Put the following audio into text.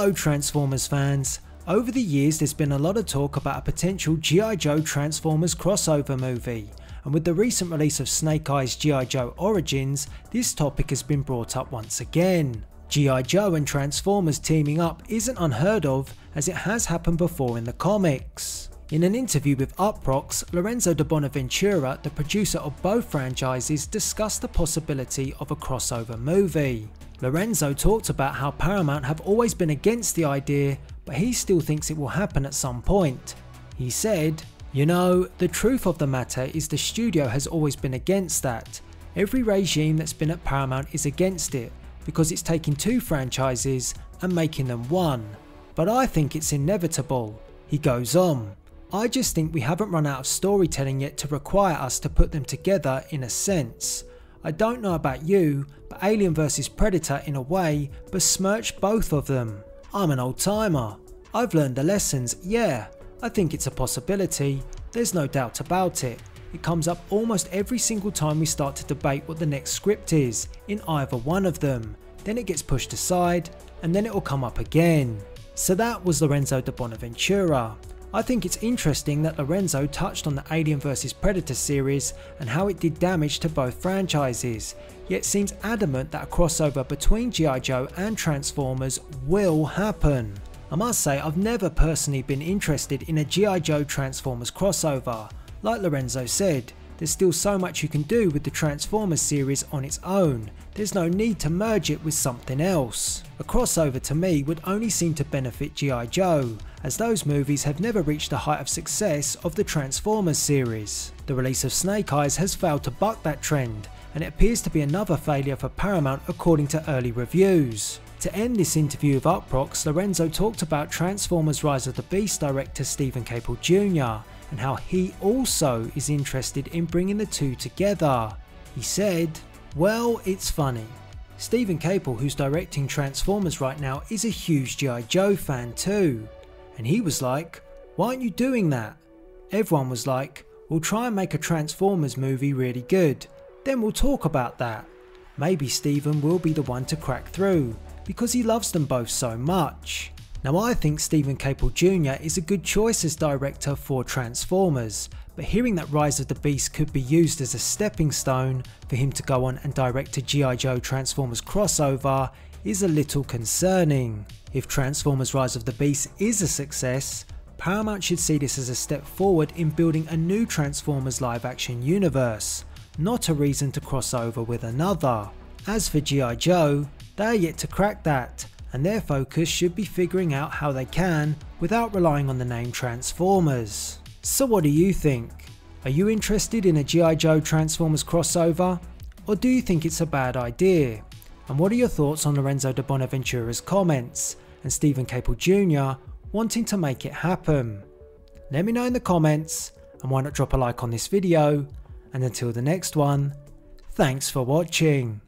Hello Transformers fans. Over the years there's been a lot of talk about a potential G.I. Joe Transformers crossover movie, and with the recent release of Snake Eye's G.I. Joe Origins, this topic has been brought up once again. G.I. Joe and Transformers teaming up isn't unheard of, as it has happened before in the comics. In an interview with Uproxx, Lorenzo Di Bonaventura, the producer of both franchises, discussed the possibility of a crossover movie. Lorenzo talked about how Paramount have always been against the idea, but he still thinks it will happen at some point. He said, "You know, the truth of the matter is the studio has always been against that. Every regime that's been at Paramount is against it, because it's taking two franchises and making them one. But I think it's inevitable." He goes on, "I just think we haven't run out of storytelling yet to require us to put them together in a sense. I don't know about you, but Alien vs Predator in a way besmirched both of them. I'm an old timer. I've learned the lessons, yeah. I think it's a possibility, there's no doubt about it. It comes up almost every single time we start to debate what the next script is in either one of them. Then it gets pushed aside, and then it will come up again." So that was Lorenzo Di Bonaventura. I think it's interesting that Lorenzo touched on the Alien vs Predator series and how it did damage to both franchises, yet seems adamant that a crossover between G.I. Joe and Transformers will happen. I must say I've never personally been interested in a G.I. Joe Transformers crossover. Like Lorenzo said, there's still so much you can do with the Transformers series on its own. There's no need to merge it with something else. A crossover to me would only seem to benefit G.I. Joe, as those movies have never reached the height of success of the Transformers series. The release of Snake Eyes has failed to buck that trend, and it appears to be another failure for Paramount according to early reviews. To end this interview with Uproxx, Lorenzo talked about Transformers Rise of the Beast director Steven Caple Jr. and how he also is interested in bringing the two together. He said, "Well, it's funny. Steven Caple, who's directing Transformers right now, is a huge G.I. Joe fan too. And he was like, why aren't you doing that? Everyone was like, we'll try and make a Transformers movie really good. Then we'll talk about that. Maybe Steven will be the one to crack through, because he loves them both so much." Now I think Steven Caple Jr. is a good choice as director for Transformers, but hearing that Rise of the Beast could be used as a stepping stone for him to go on and direct a G.I. Joe Transformers crossover is a little concerning. If Transformers Rise of the Beast is a success, Paramount should see this as a step forward in building a new Transformers live action universe, not a reason to cross over with another. As for G.I. Joe, they are yet to crack that, and their focus should be figuring out how they can without relying on the name Transformers. So what do you think? Are you interested in a G.I. Joe Transformers crossover? Or do you think it's a bad idea? And what are your thoughts on Lorenzo Di Bonaventura's comments and Steven Caple Jr. wanting to make it happen? Let me know in the comments, and why not drop a like on this video, and until the next one, thanks for watching.